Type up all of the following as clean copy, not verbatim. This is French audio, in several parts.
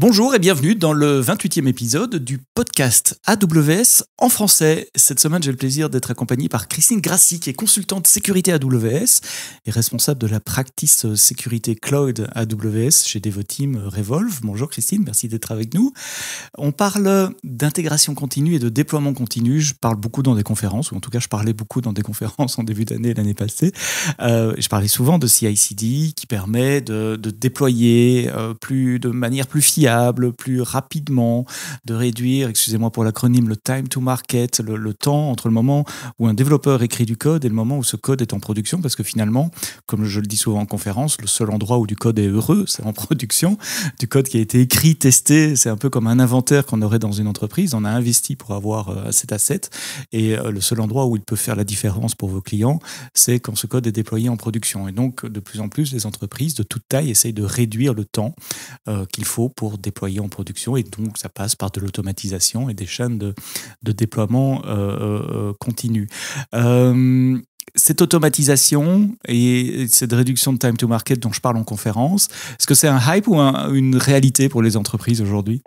Bonjour et bienvenue dans le 28e épisode du podcast AWS en français. Cette semaine, j'ai le plaisir d'être accompagné par Christine Grassi, qui est consultante sécurité AWS et responsable de la practice sécurité cloud AWS chez Devoteam Revolve. Bonjour Christine, merci d'être avec nous. On parle d'intégration continue et de déploiement continu. Je parle beaucoup dans des conférences, ou en tout cas je parlais beaucoup dans des conférences en début d'année l'année passée. Je parlais souvent de CI/CD qui permet de déployer de manière plus fiable, plus rapidement, de réduire, excusez-moi pour l'acronyme, le time to market, le temps entre le moment où un développeur écrit du code et le moment où ce code est en production, parce que finalement, comme je le dis souvent en conférence, le seul endroit où du code est heureux, c'est en production. Du code qui a été écrit, testé, c'est un peu comme un inventaire qu'on aurait dans une entreprise. On a investi pour avoir cet asset et le seul endroit où il peut faire la différence pour vos clients, c'est quand ce code est déployé en production. Et donc, de plus en plus, les entreprises de toute taille essayent de réduire le temps qu'il faut pour déployer en production, et donc ça passe par de l'automatisation et des chaînes de déploiement continu. Cette automatisation et cette réduction de time to market dont je parle en conférence, est-ce que c'est un hype ou une réalité pour les entreprises aujourd'hui ?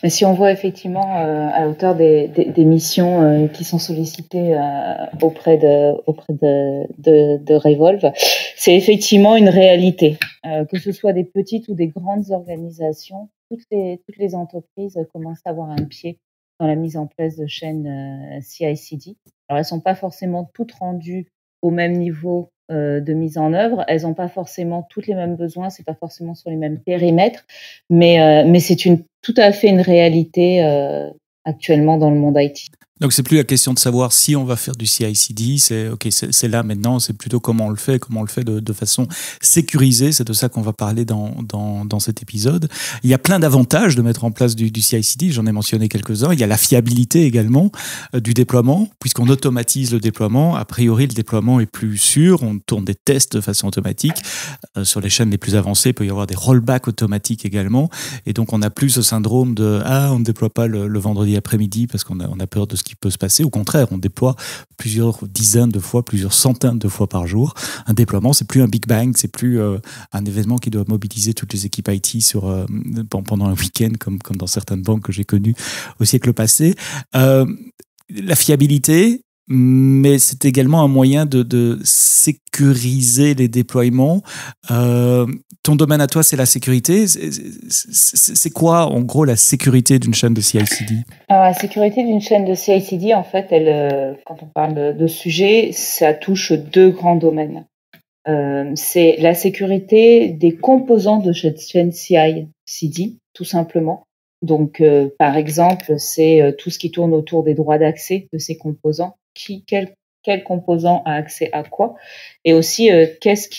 Mais si on voit effectivement à la hauteur des missions qui sont sollicitées auprès de Revolve, c'est effectivement une réalité. Que ce soit des petites ou des grandes organisations, toutes les entreprises commencent à avoir un pied dans la mise en place de chaînes CI/CD. Alors, elles sont pas forcément toutes rendues au même niveau de mise en œuvre. Elles n'ont pas forcément toutes les mêmes besoins, c'est pas forcément sur les mêmes périmètres, mais c'est tout à fait une réalité actuellement dans le monde IT. Donc, c'est plus la question de savoir si on va faire du CI/CD, c'est là maintenant, c'est plutôt comment on le fait de façon sécurisée. C'est de ça qu'on va parler dans cet épisode. Il y a plein d'avantages de mettre en place du CI/CD, j'en ai mentionné quelques-uns. Il y a la fiabilité également du déploiement, puisqu'on automatise le déploiement. A priori, le déploiement est plus sûr, on tourne des tests de façon automatique. Sur les chaînes les plus avancées, il peut y avoir des rollbacks automatiques également. Et donc, on n'a plus ce syndrome de « on ne déploie pas le vendredi après-midi parce qu'on a peur de ce qui peut se passer ». Au contraire, on déploie plusieurs dizaines de fois, plusieurs centaines de fois par jour. Un déploiement, c'est plus un Big Bang, c'est plus un événement qui doit mobiliser toutes les équipes IT pendant un week-end, comme dans certaines banques que j'ai connues au siècle passé. La fiabilité, mais c'est également un moyen de sécuriser les déploiements. Ton domaine à toi, c'est la sécurité. C'est quoi, en gros, la sécurité d'une chaîne de CI/CD ? Alors, la sécurité d'une chaîne de CI/CD, en fait, quand on parle de sujet, ça touche deux grands domaines. C'est la sécurité des composants de cette chaîne CI/CD, tout simplement. Donc, par exemple, c'est tout ce qui tourne autour des droits d'accès de ces composants. Quel composant a accès à quoi, et aussi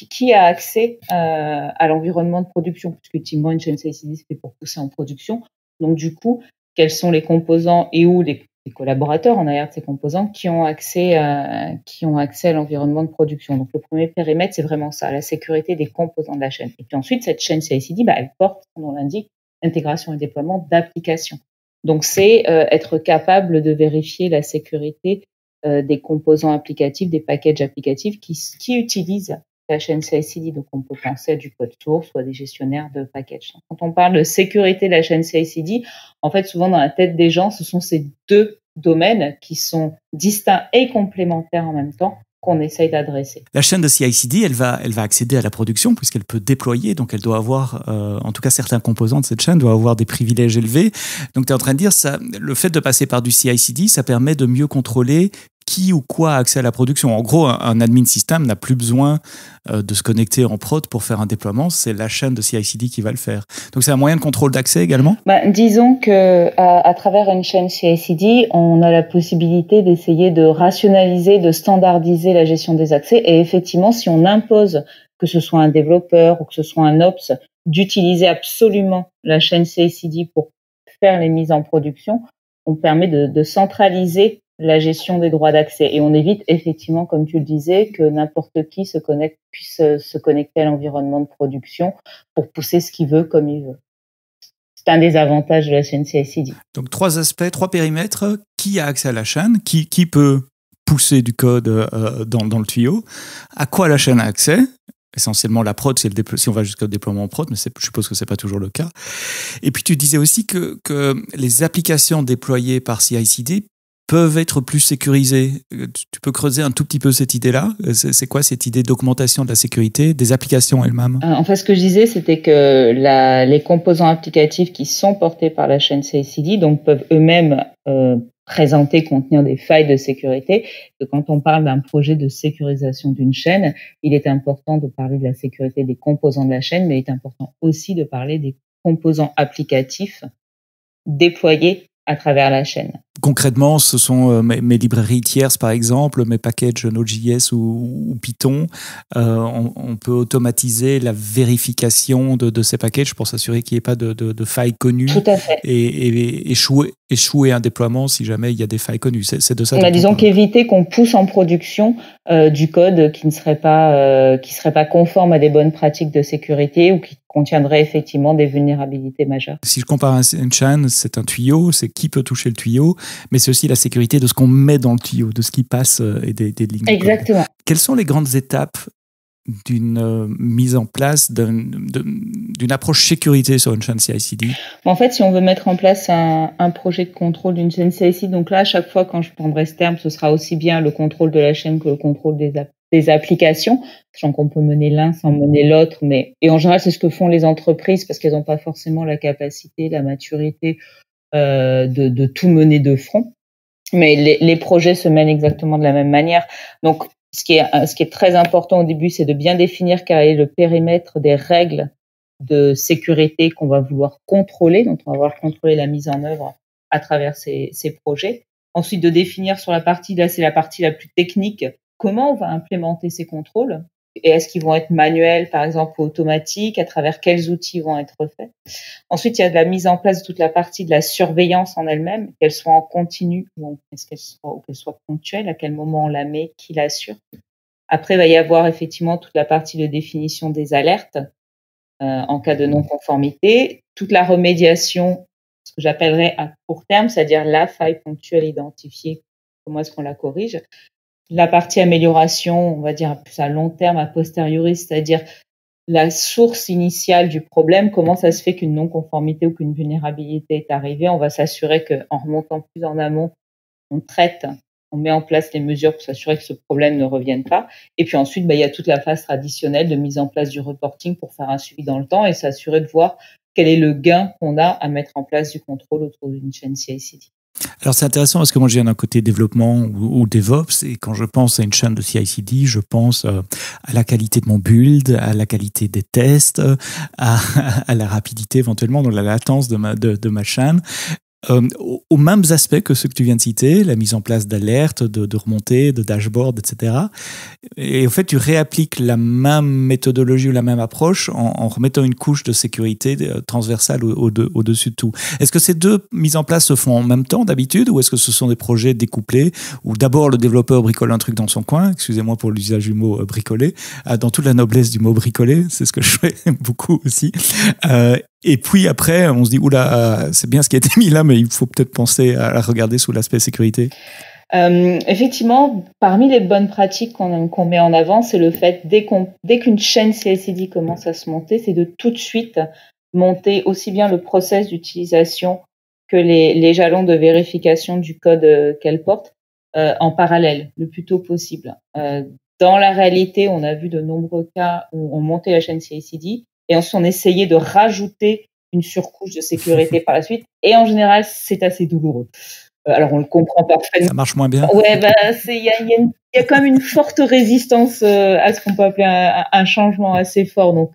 qui a accès à l'environnement de production, puisqu'ultimement une chaîne CI/CD c'est fait pour pousser en production. Donc du coup, quels sont les composants et où les collaborateurs en arrière de ces composants qui ont accès à l'environnement de production. Donc le premier périmètre, c'est vraiment ça, la sécurité des composants de la chaîne. Et puis ensuite, cette chaîne CI/CD, elle porte, comme on l'indique, intégration et déploiement d'applications. Donc c'est être capable de vérifier la sécurité des composants applicatifs, des packages applicatifs qui utilisent la chaîne CI/CD. Donc, on peut penser à du code source ou à des gestionnaires de packages. Quand on parle de sécurité de la chaîne CI/CD, en fait, souvent dans la tête des gens, ce sont ces deux domaines qui sont distincts et complémentaires en même temps qu'on essaye d'adresser. La chaîne de CI/CD, elle va accéder à la production puisqu'elle peut déployer, donc elle doit avoir, en tout cas certains composants de cette chaîne doivent avoir des privilèges élevés. Donc tu es en train de dire ça, le fait de passer par du CI/CD, ça permet de mieux contrôler qui ou quoi a accès à la production. En gros, un admin système n'a plus besoin de se connecter en prod pour faire un déploiement, c'est la chaîne de CI/CD qui va le faire. Donc c'est un moyen de contrôle d'accès également ? Disons que à travers une chaîne CI/CD, on a la possibilité d'essayer de rationaliser, de standardiser la gestion des accès, et effectivement, si on impose que ce soit un développeur ou que ce soit un Ops d'utiliser absolument la chaîne CI/CD pour faire les mises en production, on permet de centraliser la gestion des droits d'accès. Et on évite effectivement, comme tu le disais, que n'importe qui puisse se connecter à l'environnement de production pour pousser ce qu'il veut comme il veut. C'est un des avantages de la chaîne CI/CD. Donc, trois aspects, trois périmètres. Qui a accès à la chaîne ? Qui peut pousser du code dans le tuyau ? À quoi la chaîne a accès ? essentiellement la prod, si on va jusqu'au déploiement en prod, mais je suppose que c'est pas toujours le cas. Et puis tu disais aussi que les applications déployées par CI/CD peuvent être plus sécurisées. Tu peux creuser un tout petit peu cette idée-là? C'est quoi cette idée d'augmentation de la sécurité des applications elles-mêmes? En fait, ce que je disais, c'était que les composants applicatifs qui sont portés par la chaîne CI/CD donc peuvent eux-mêmes présenter, contenir des failles de sécurité. Que quand on parle d'un projet de sécurisation d'une chaîne, il est important de parler de la sécurité des composants de la chaîne, mais il est important aussi de parler des composants applicatifs déployés à travers la chaîne. Concrètement, ce sont mes librairies tierces, par exemple, mes packages Node.js ou Python. On peut automatiser la vérification de ces packages pour s'assurer qu'il n'y ait pas de failles connues. Tout à fait. Et échouer un déploiement si jamais il y a des failles connues. C'est de ça. Disons qu'éviter qu'on pousse en production du code qui ne serait pas conforme à des bonnes pratiques de sécurité ou qui contiendrait effectivement des vulnérabilités majeures. Si je compare une chaîne, c'est un tuyau, c'est qui peut toucher le tuyau, mais c'est aussi la sécurité de ce qu'on met dans le tuyau, de ce qui passe et des lignes. Exactement. Quelles sont les grandes étapes d'une mise en place d'une approche sécurité sur une chaîne CI/CD? En fait, si on veut mettre en place un projet de contrôle d'une chaîne CI/CD, donc là, à chaque fois quand je prendrai ce terme, ce sera aussi bien le contrôle de la chaîne que le contrôle des applications, sachant qu'on peut mener l'un sans mener l'autre, et en général, c'est ce que font les entreprises parce qu'elles n'ont pas forcément la capacité, la maturité de tout mener de front. Mais les projets se mènent exactement de la même manière. Donc, ce qui est très important au début, c'est de bien définir quel est le périmètre des règles de sécurité qu'on va vouloir contrôler, dont on va vouloir contrôler la mise en œuvre à travers ces projets. Ensuite, de définir sur la partie, là, c'est la partie la plus technique, comment on va implémenter ces contrôles. Et est-ce qu'ils vont être manuels, par exemple, ou automatiques, à travers quels outils vont être faits. Ensuite, il y a de la mise en place de toute la partie de la surveillance en elle-même, qu'elle soit en continu ou qu'elle soit ponctuelle, à quel moment on la met, qui l'assure. Après, il va y avoir effectivement toute la partie de définition des alertes en cas de non-conformité, toute la remédiation, ce que j'appellerais à court terme, c'est-à-dire la faille ponctuelle identifiée, comment est-ce qu'on la corrige. La partie amélioration, on va dire plus à long terme, a posteriori, c'est-à-dire la source initiale du problème, comment ça se fait qu'une non-conformité ou qu'une vulnérabilité est arrivée. On va s'assurer qu'en remontant plus en amont, on traite, on met en place les mesures pour s'assurer que ce problème ne revienne pas. Et puis ensuite, il y a toute la phase traditionnelle de mise en place du reporting pour faire un suivi dans le temps et s'assurer de voir quel est le gain qu'on a à mettre en place du contrôle autour d'une chaîne CI/CD. Alors c'est intéressant parce que moi je viens d'un côté développement ou DevOps et quand je pense à une chaîne de CI/CD, je pense à la qualité de mon build, à la qualité des tests, à la rapidité éventuellement, dans la latence de ma chaîne. Aux mêmes aspects que ceux que tu viens de citer, la mise en place d'alertes, de remontées, de dashboards, etc. Et en fait, tu réappliques la même méthodologie ou la même approche en remettant une couche de sécurité transversale au-dessus de tout. Est-ce que ces deux mises en place se font en même temps d'habitude ou est-ce que ce sont des projets découplés où d'abord le développeur bricole un truc dans son coin, excusez-moi pour l'usage du mot bricoler, dans toute la noblesse du mot bricoler, c'est ce que je fais beaucoup aussi. Et puis après, on se dit, oula, c'est bien ce qui a été mis là, mais il faut peut-être penser à la regarder sous l'aspect sécurité. Effectivement, parmi les bonnes pratiques qu'on met en avant, c'est le fait, dès qu'une chaîne CI/CD commence à se monter, c'est de tout de suite monter aussi bien le process d'utilisation que les jalons de vérification du code qu'elle porte en parallèle, le plus tôt possible. Dans la réalité, on a vu de nombreux cas où on montait la chaîne CI/CD et ensuite on essayait de rajouter une surcouche de sécurité par la suite. Et en général, c'est assez douloureux. Alors, on le comprend parfaitement. Ça marche moins bien. Ouais, il y a quand même une forte résistance à ce qu'on peut appeler un changement assez fort. Donc,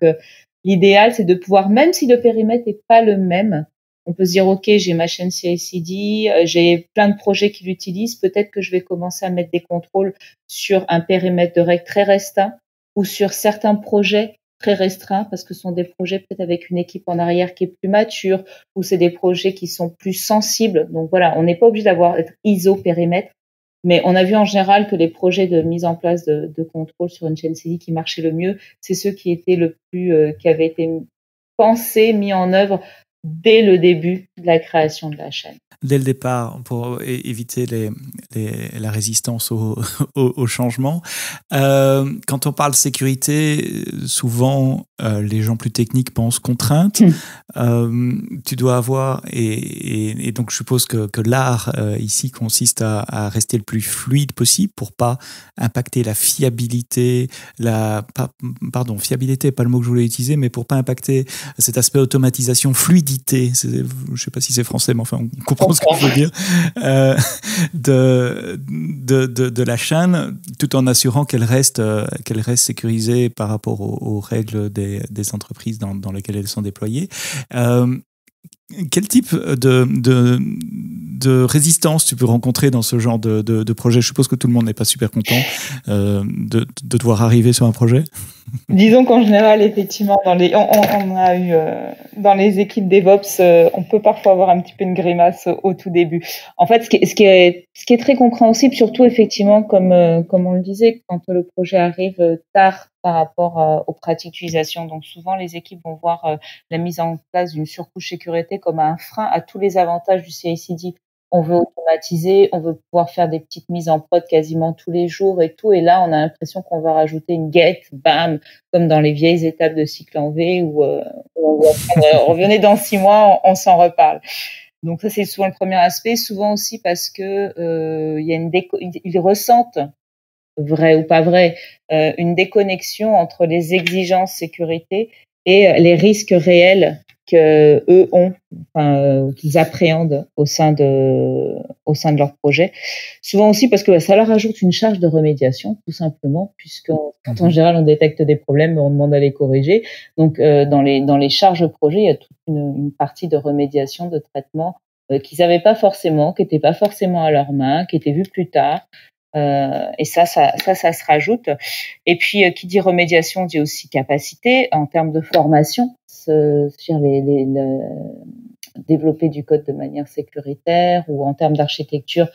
l'idéal, c'est de pouvoir, même si le périmètre n'est pas le même, on peut se dire, OK, j'ai ma chaîne CI/CD, j'ai plein de projets qui l'utilisent. Peut-être que je vais commencer à mettre des contrôles sur un périmètre de règles très restreint ou sur certains projets très restreints parce que ce sont des projets peut-être avec une équipe en arrière qui est plus mature ou c'est des projets qui sont plus sensibles. Donc voilà, on n'est pas obligé d'être ISO périmètre, mais on a vu en général que les projets de mise en place de contrôle sur une chaîne CI qui marchaient le mieux, c'est ceux qui étaient qui avaient été pensés, mis en œuvre dès le début de la création de la chaîne. Dès le départ, pour éviter la résistance au changement. Quand on parle sécurité, souvent les gens plus techniques pensent contraintes. Tu dois avoir, et donc je suppose que l'art ici consiste à rester le plus fluide possible pour pas impacter la fiabilité, fiabilité, pas le mot que je voulais utiliser, mais pour pas impacter cet aspect automatisation, fluidité. Je sais pas si c'est français, mais enfin on comprend ce que je veux dire, de la chaîne, tout en assurant qu'elle reste sécurisée par rapport aux règles des entreprises dans lesquelles elles sont déployées. Quel type de résistance tu peux rencontrer dans ce genre de projet? Je suppose que tout le monde n'est pas super content de devoir arriver sur un projet. Disons qu'en général, effectivement, on a eu dans les équipes DevOps, on peut parfois avoir un petit peu une grimace au tout début. En fait, ce qui est très compréhensible, surtout effectivement, comme on le disait, quand le projet arrive tard par rapport aux pratiques d'utilisation. Donc souvent, les équipes vont voir la mise en place d'une surcouche sécurité comme un frein à tous les avantages du CI/CD. On veut automatiser, on veut pouvoir faire des petites mises en prod quasiment tous les jours et tout. Et là, on a l'impression qu'on va rajouter une get, bam, comme dans les vieilles étapes de cycle en V où revenez dans 6 mois, on s'en reparle. Donc ça, c'est souvent le premier aspect. Souvent aussi parce que il y a ils ressentent, vrai ou pas vrai, une déconnexion entre les exigences sécurité et les risques réels que eux ont, qu'ils appréhendent au sein de leur projet. Souvent aussi parce que ça leur ajoute une charge de remédiation, tout simplement, puisque quand en général on détecte des problèmes, on demande à les corriger. Donc dans les charges projet, il y a toute une partie de remédiation, de traitement qu'ils n'avaient pas forcément, qui n'étaient pas forcément à leurs mains, qui étaient vus plus tard. Et ça se rajoute. Et puis, qui dit remédiation dit aussi capacité en termes de formation, développer du code de manière sécuritaire ou en termes d'architecture,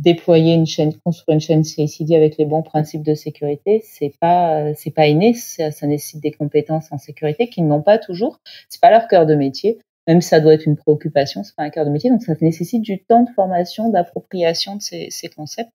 construire une chaîne CI/CD avec les bons principes de sécurité, c'est pas inné, ça nécessite des compétences en sécurité qu'ils n'ont pas toujours. C'est pas leur cœur de métier. Même si ça doit être une préoccupation, c'est pas un cœur de métier. Donc, ça nécessite du temps de formation, d'appropriation de ces concepts.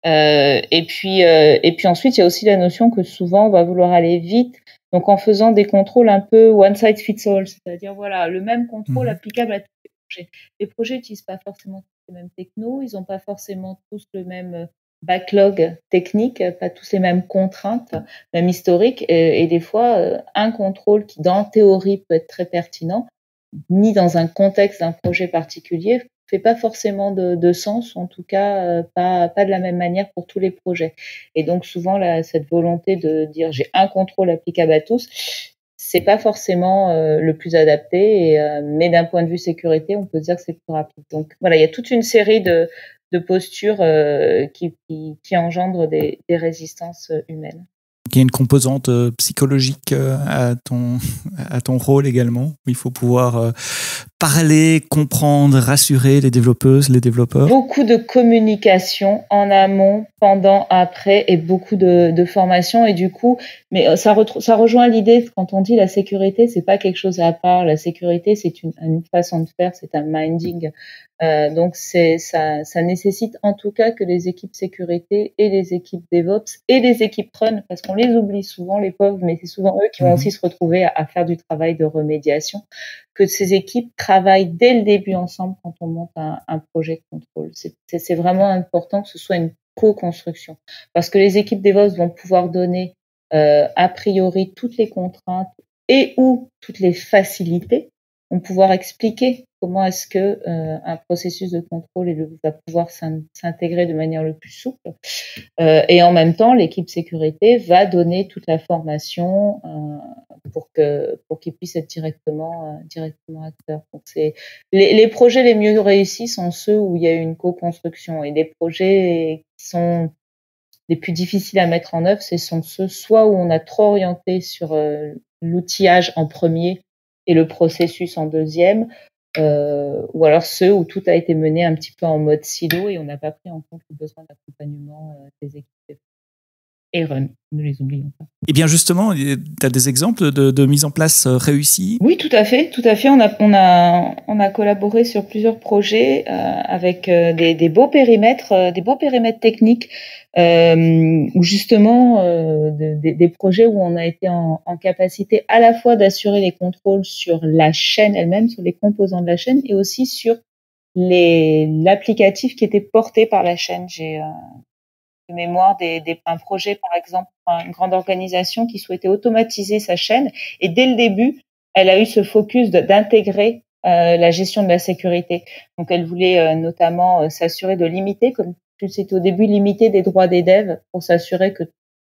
Et puis ensuite, il y a aussi la notion que souvent on va vouloir aller vite, donc en faisant des contrôles un peu one size fits all, c'est-à-dire voilà le même contrôle applicable à tous les projets. Les projets n'utilisent pas forcément tous les mêmes technos, ils n'ont pas forcément tous le même backlog technique, pas tous les mêmes contraintes, même historiques, et des fois un contrôle qui dans théorie peut être très pertinent, mis dans un contexte d'un projet particulier, fait pas forcément de sens, en tout cas pas de la même manière pour tous les projets. Et donc souvent cette volonté de dire j'ai un contrôle applicable à tous, c'est pas forcément le plus adapté, mais d'un point de vue sécurité, on peut dire que c'est plus rapide. Donc voilà, il y a toute une série de postures qui engendrent des résistances humaines. Il y a une composante psychologique à ton rôle également. Il faut pouvoir parler, comprendre, rassurer les développeuses, les développeurs. Beaucoup de communication en amont, pendant, après, et beaucoup de formation. Et du coup, mais ça rejoint l'idée quand on dit la sécurité, c'est pas quelque chose à part. La sécurité, c'est une façon de faire, c'est un minding. Donc ça nécessite en tout cas que les équipes sécurité et les équipes DevOps et les équipes Run, parce qu'on les oublie souvent les pauvres, mais c'est souvent eux qui vont aussi se retrouver à faire du travail de remédiation, que ces équipes travaillent dès le début ensemble quand on monte un projet de contrôle. C'est vraiment important que ce soit une co-construction, parce que les équipes DevOps vont pouvoir donner a priori toutes les contraintes et ou toutes les facilités, vont pouvoir expliquer comment est-ce que un processus de contrôle va pouvoir s'intégrer de manière le plus souple. Et en même temps, l'équipe sécurité va donner toute la formation pour qu'ils puissent être directement acteurs. Donc c'est les projets les mieux réussis sont ceux où il y a eu une co-construction, et les projets qui sont les plus difficiles à mettre en œuvre, ce sont ceux soit où on a trop orienté sur l'outillage en premier et le processus en deuxième, ou alors ceux où tout a été mené un petit peu en mode silo et on n'a pas pris en compte le besoin d'accompagnement des équipes. et run. Ne les oublions pas. Et bien justement, tu as des exemples de mise en place réussie? Oui, tout à fait. On a collaboré sur plusieurs projets avec des beaux périmètres techniques, où justement des projets où on a été en capacité à la fois d'assurer les contrôles sur la chaîne elle-même, sur les composants de la chaîne, et aussi sur l'applicatif qui était porté par la chaîne. J'ai de mémoire un projet, par exemple, une grande organisation qui souhaitait automatiser sa chaîne. Et dès le début, elle a eu ce focus d'intégrer la gestion de la sécurité. Donc, elle voulait notamment s'assurer de limiter, comme tu le sais au début, limiter des droits des devs pour s'assurer que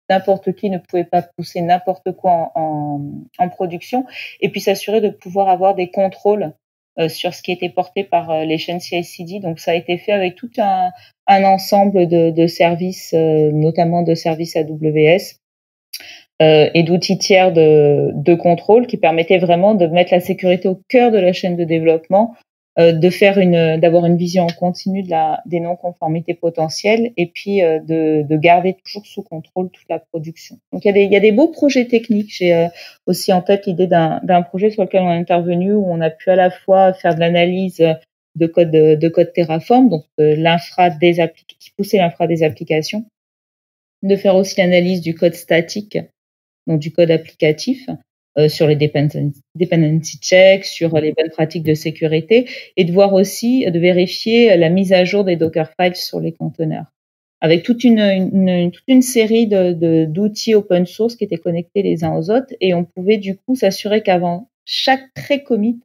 n'importe qui ne pouvait pas pousser n'importe quoi en production, et puis s'assurer de pouvoir avoir des contrôles sur ce qui était porté par les chaînes CI/CD. Donc, ça a été fait avec tout un ensemble de services, notamment de services AWS et d'outils tiers de contrôle qui permettaient vraiment de mettre la sécurité au cœur de la chaîne de développement, d'avoir une vision en continu des non-conformités potentielles, et puis de garder toujours sous contrôle toute la production. Donc il y a des beaux projets techniques. J'ai aussi en tête l'idée d'un projet sur lequel on est intervenu, où on a pu à la fois faire de l'analyse de code Terraform, donc qui poussait l'infra des applications, de faire aussi l'analyse du code statique, donc du code applicatif, sur les dependency checks, sur les bonnes pratiques de sécurité, et de voir aussi, de vérifier la mise à jour des Dockerfiles sur les conteneurs, avec toute une série d'outils open source qui étaient connectés les uns aux autres, et on pouvait du coup s'assurer qu'avant chaque pré-commit,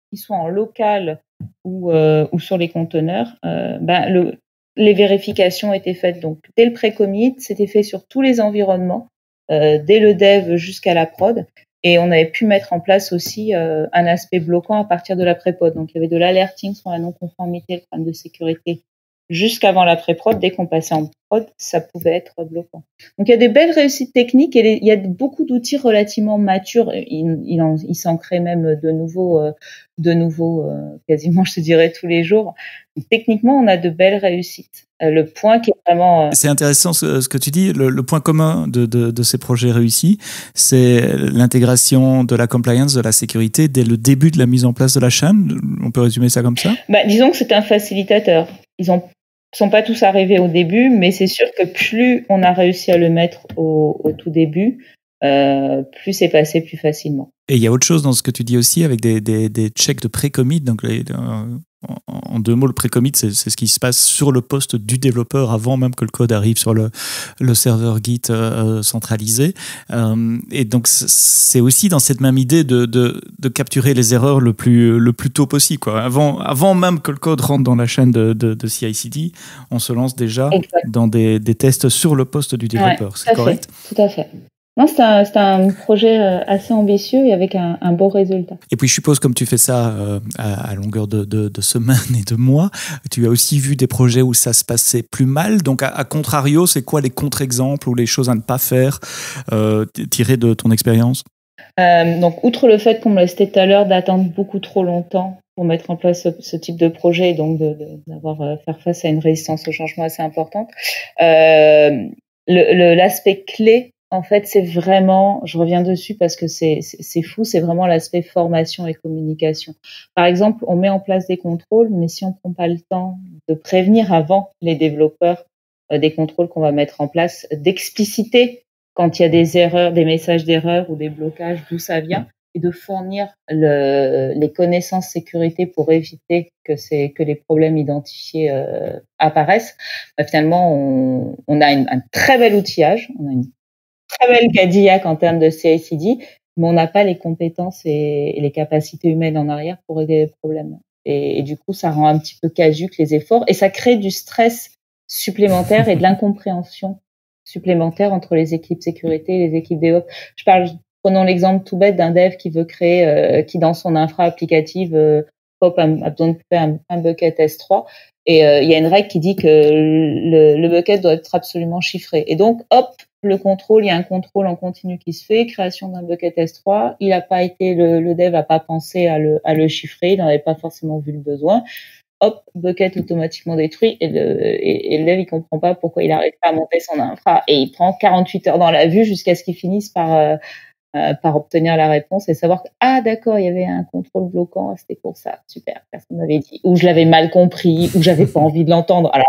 qu'il soit en local ou sur les conteneurs, les vérifications étaient faites. Donc dès le pré-commit, c'était fait sur tous les environnements, dès le dev jusqu'à la prod. Et on avait pu mettre en place aussi un aspect bloquant à partir de la pré-prod. Donc, il y avait de l'alerting sur la non-conformité, le problème de sécurité, jusqu'avant la pré-prod. Dès qu'on passait en prod, ça pouvait être bloquant. Donc, il y a des belles réussites techniques, et il y a beaucoup d'outils relativement matures. Il s'en crée même de nouveaux, quasiment, je te dirais, tous les jours. Donc, techniquement, on a de belles réussites. Le point qui est vraiment... C'est intéressant ce que tu dis. Le point commun de ces projets réussis, c'est l'intégration de la compliance, de la sécurité dès le début de la mise en place de la chaîne. On peut résumer ça comme ça? Disons que c'est un facilitateur. Ils sont pas tous arrivés au début, mais c'est sûr que plus on a réussi à le mettre au tout début, plus c'est passé plus facilement. Et il y a autre chose dans ce que tu dis aussi, avec des checks de pré-commit. Donc, en deux mots, le pré-commit, c'est ce qui se passe sur le poste du développeur avant même que le code arrive sur le serveur Git centralisé. Et donc, c'est aussi dans cette même idée de capturer les erreurs le plus tôt possible, quoi. Avant même que le code rentre dans la chaîne de CI/CD, on se lance déjà dans des tests sur le poste du développeur. Ouais, c'est correct? Tout à fait. Non, c'est un projet assez ambitieux et avec un beau résultat. Et puis, je suppose, comme tu fais ça à longueur de semaines et de mois, tu as aussi vu des projets où ça se passait plus mal. Donc, à contrario, c'est quoi les contre-exemples ou les choses à ne pas faire tirées de ton expérience? Donc, outre le fait qu'on me l'a cité tout à l'heure, d'attendre beaucoup trop longtemps pour mettre en place ce type de projet, et donc faire face à une résistance au changement assez importante, l'aspect clé, en fait, c'est vraiment, je reviens dessus parce que c'est fou, c'est vraiment l'aspect formation et communication. Par exemple, on met en place des contrôles, mais si on prend pas le temps de prévenir avant les développeurs des contrôles qu'on va mettre en place, d'expliciter quand il y a des erreurs, des messages d'erreur ou des blocages, d'où ça vient, et de fournir les connaissances sécurité pour éviter que les problèmes identifiés apparaissent, finalement, on a un très bel outillage, on a une très belle Cadillac en termes de CI/CD, mais on n'a pas les compétences et les capacités humaines en arrière pour régler les problèmes. Et du coup, ça rend un petit peu caduque les efforts, et ça crée du stress supplémentaire et de l'incompréhension supplémentaire entre les équipes sécurité et les équipes DevOps. Prenons l'exemple tout bête d'un dev qui veut créer, qui dans son infra applicative Pop a besoin de faire un bucket S3, et il y a une règle qui dit que le bucket doit être absolument chiffré. Et donc, hop, il y a un contrôle en continu qui se fait, création d'un bucket S3. Le dev n'a pas pensé à le chiffrer, il n'en avait pas forcément vu le besoin. hop, bucket automatiquement détruit et le dev, il comprend pas pourquoi il arrive pas à monter son infra et il prend 48 heures dans la vue jusqu'à ce qu'il finisse par obtenir la réponse et savoir que, ah, d'accord, il y avait un contrôle bloquant, c'était pour ça. Super, personne m'avait dit. Ou je l'avais mal compris, ou j'avais pas envie de l'entendre. Alors,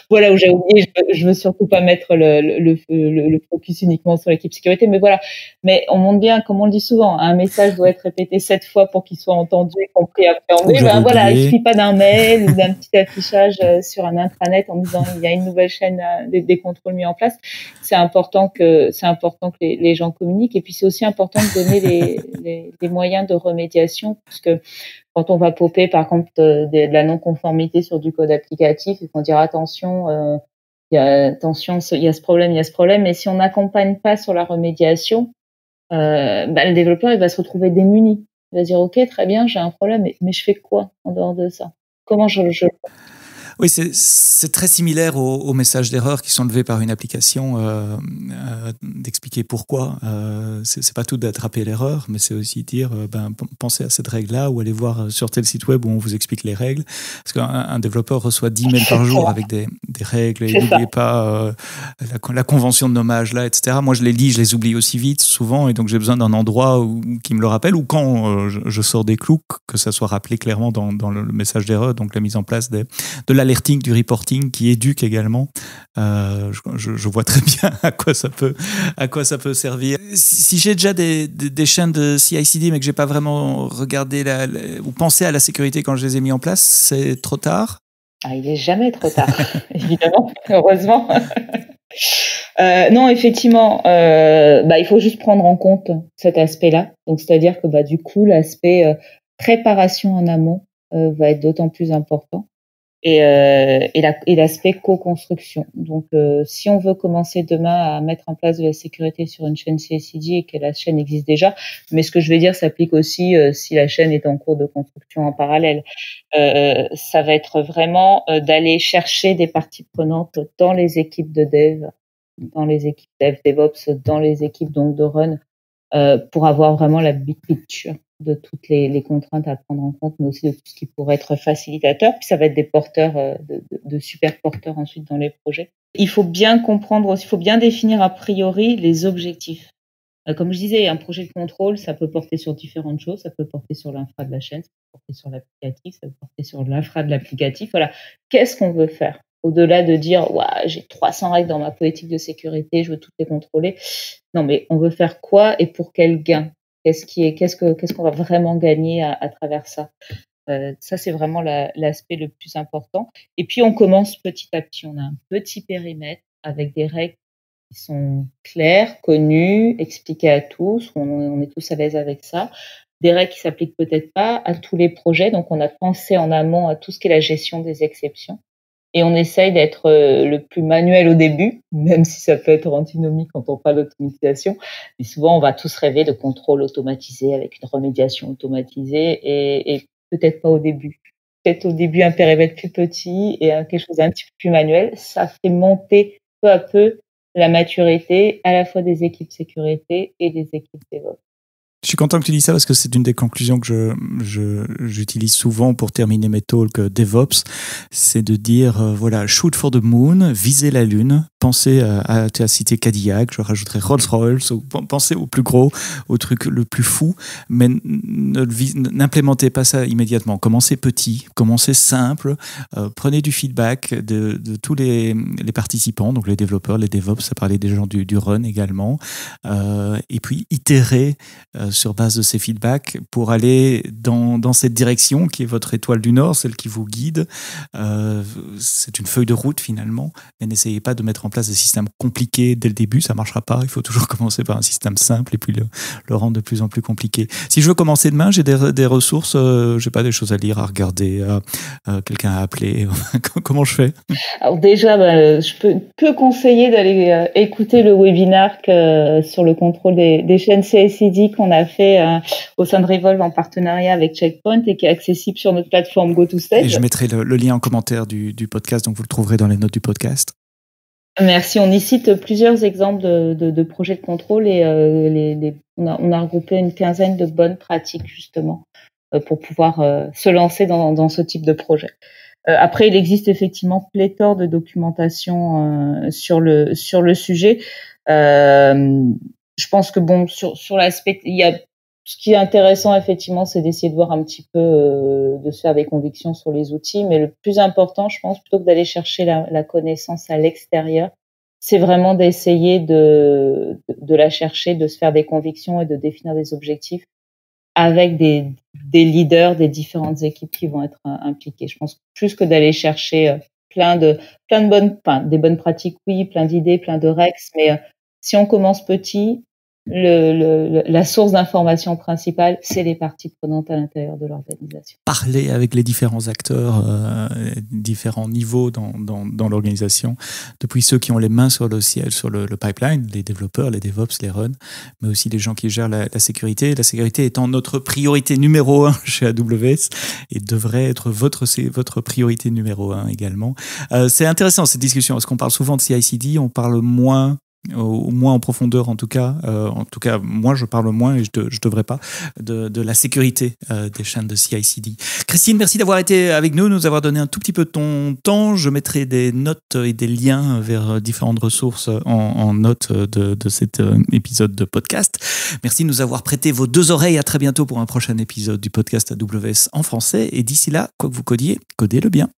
voilà où j'ai oublié, je veux surtout pas mettre le focus uniquement sur l'équipe sécurité, mais voilà. Mais on montre bien, comme on le dit souvent, un message doit être répété 7 fois pour qu'il soit entendu, compris, appréhendé. Ben voilà, il suffit pas d'un mail ou d'un petit affichage sur un intranet en disant il y a une nouvelle chaîne des contrôles mis en place. C'est important que les gens communiquent, et puis c'est aussi important de donner les moyens de remédiation, puisque quand on va popper, par contre, de la non-conformité sur du code applicatif, il faut dire attention, il y a ce problème. Et si on n'accompagne pas sur la remédiation, le développeur, il va se retrouver démuni. Il va se dire, OK, très bien, j'ai un problème, mais je fais quoi en dehors de ça? Comment je Oui, c'est très similaire aux messages d'erreur qui sont levés par une application, d'expliquer pourquoi. C'est pas tout d'attraper l'erreur, mais c'est aussi dire, pensez à cette règle-là ou allez voir sur tel site web où on vous explique les règles. Parce qu'un développeur reçoit 10 mails par jour avec des règles, et n'oubliez pas la convention de nommage là, etc. Moi, je les lis, je les oublie aussi vite souvent, et donc j'ai besoin d'un endroit qui me le rappelle, ou quand je sors des clous, que ça soit rappelé clairement dans le message d'erreur, donc la mise en place de l'alerting, du reporting qui éduque également. Je vois très bien à quoi ça peut servir. Si j'ai déjà des chaînes de CI/CD mais que j'ai pas vraiment regardé ou pensé à la sécurité quand je les ai mis en place, c'est trop tard? Ah, il est jamais trop tard, évidemment, heureusement. Non, effectivement, il faut juste prendre en compte cet aspect-là. Donc, c'est-à-dire que du coup, l'aspect préparation en amont va être d'autant plus important. Et l'aspect co-construction. Donc, si on veut commencer demain à mettre en place de la sécurité sur une chaîne CI/CD et que la chaîne existe déjà, mais ce que je vais dire s'applique aussi si la chaîne est en cours de construction en parallèle. Ça va être vraiment d'aller chercher des parties prenantes dans les équipes de dev, dans les équipes dev DevOps, dans les équipes donc de run, pour avoir vraiment la big picture de toutes les contraintes à prendre en compte, mais aussi de tout ce qui pourrait être facilitateur. Puis ça va être des porteurs, de super porteurs ensuite dans les projets. Il faut bien comprendre, il faut bien définir a priori les objectifs. Comme je disais, un projet de contrôle, ça peut porter sur différentes choses. Ça peut porter sur l'infra de la chaîne, ça peut porter sur l'applicatif, ça peut porter sur l'infra de l'applicatif. Voilà. Qu'est-ce qu'on veut faire? Au-delà de dire, ouah, j'ai 300 règles dans ma politique de sécurité, je veux toutes les contrôler. Non, mais on veut faire quoi et pour quel gain? Qu'est-ce qu'on va vraiment gagner à travers ça? Ça, c'est vraiment l'aspect le plus important. Et puis, on commence petit à petit. On a un petit périmètre avec des règles qui sont claires, connues, expliquées à tous. On est tous à l'aise avec ça. Des règles qui s'appliquent peut-être pas à tous les projets. Donc, on a pensé en amont à tout ce qui est la gestion des exceptions. Et on essaye d'être le plus manuel au début, même si ça peut être antinomique quand on parle d'automatisation. Mais souvent, on va tous rêver de contrôle automatisé avec une remédiation automatisée et peut-être pas au début. Peut-être au début un périmètre plus petit et quelque chose d'un petit peu plus manuel. Ça fait monter peu à peu la maturité à la fois des équipes sécurité et des équipes DevOps. Je suis content que tu dis ça parce que c'est une des conclusions que j'utilise souvent pour terminer mes talks DevOps. C'est de dire, voilà, shoot for the moon, visez la lune, pensez tu as cité Cadillac, je rajouterais Rolls-Royce, pensez au plus gros, au truc le plus fou, mais n'implémentez pas ça immédiatement. Commencez petit, commencez simple, prenez du feedback de tous les participants, donc les développeurs, les DevOps, ça parlait des gens du run également, et puis itérez sur base de ces feedbacks pour aller dans cette direction qui est votre étoile du Nord, celle qui vous guide. C'est une feuille de route finalement, mais n'essayez pas de mettre en place des systèmes compliqués dès le début, ça ne marchera pas. Il faut toujours commencer par un système simple et puis le rendre de plus en plus compliqué. Si je veux commencer demain, j'ai des ressources, j'ai pas des choses à lire, à regarder, quelqu'un à appeler. Comment je fais? Alors déjà, je peux conseiller d'aller écouter le webinaire sur le contrôle des chaînes CI/CD qu'on a fait au sein de Revolve en partenariat avec Checkpoint et qui est accessible sur notre plateforme GoToStage. Et je mettrai le lien en commentaire du podcast, donc vous le trouverez dans les notes du podcast. Merci. On y cite plusieurs exemples de projets de contrôle et on a regroupé une quinzaine de bonnes pratiques justement pour pouvoir se lancer dans ce type de projet. Après, il existe effectivement pléthore de documentation sur le sujet. Je pense que sur l'aspect, il y a ce qui est intéressant effectivement, c'est d'essayer de voir un petit peu, de se faire des convictions sur les outils. Mais le plus important, je pense, plutôt que d'aller chercher la connaissance à l'extérieur, c'est vraiment d'essayer de la chercher, de se faire des convictions et de définir des objectifs avec des leaders des différentes équipes qui vont être impliquées. Je pense plus que d'aller chercher plein de des bonnes pratiques, oui, plein d'idées, plein de rex, mais si on commence petit, la source d'information principale, c'est les parties prenantes à l'intérieur de l'organisation. Parler avec les différents acteurs, différents niveaux dans l'organisation, depuis ceux qui ont les mains sur le pipeline, les développeurs, les DevOps, les runs, mais aussi les gens qui gèrent la sécurité. La sécurité étant notre priorité numéro 1 chez AWS et devrait être votre priorité numéro 1 également. C'est intéressant cette discussion, parce qu'on parle souvent de CI/CD, on parle moins en profondeur en tout cas moi je parle moins et je devrais pas de la sécurité des chaînes de CI/CD. Christine, merci d'avoir été avec nous avoir donné un tout petit peu de ton temps. Je mettrai des notes et des liens vers différentes ressources en notes de cet épisode de podcast. Merci de nous avoir prêté vos 2 oreilles. À très bientôt pour un prochain épisode du podcast AWS en français, et d'ici là, quoi que vous codiez, codez-le bien.